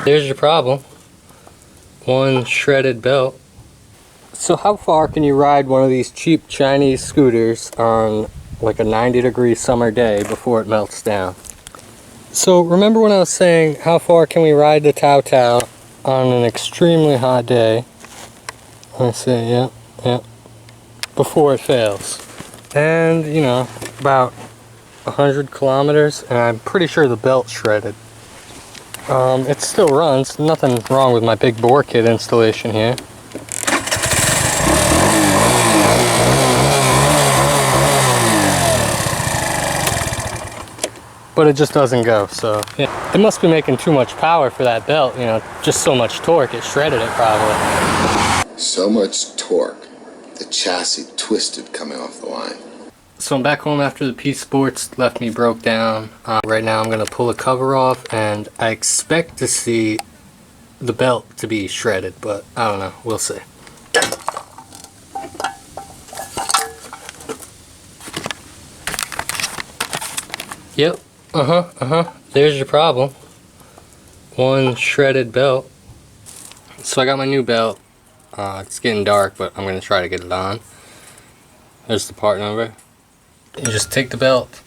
There's your problem. One shredded belt. So how far can you ride one of these cheap Chinese scooters on like a 90-degree summer day before it melts down? So remember when I was saying how far can we ride the Tao Tao on an extremely hot day? I say, yeah, before it fails. And, you know, about 100 kilometers, and I'm pretty sure the belt's shredded. It still runs, nothing wrong with my big bore kit installation here. But it just doesn't go, so yeah. It must be making too much power for that belt, you know, just so much torque, it shredded it probably. So much torque, the chassis twisted coming off the line. So I'm back home after the P Sports left me broke down. Right now I'm going to pull the cover off, and I expect to see the belt to be shredded, but I don't know, we'll see. Yep, there's your problem. One shredded belt. So I got my new belt. It's getting dark, but I'm going to try to get it on. There's the part number. You just take the belt,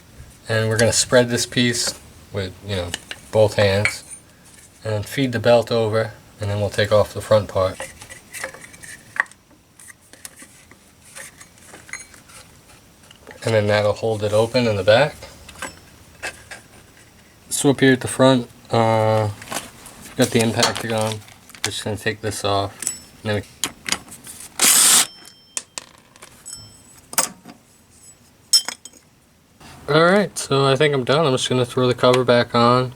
and we're going to spread this piece with, you know, both hands, and then feed the belt over, and then we'll take off the front part. And then that'll hold it open in the back. So up here at the front, got the impactor on. Just going to take this off. And then Alright, so I think I'm done. I'm just going to throw the cover back on,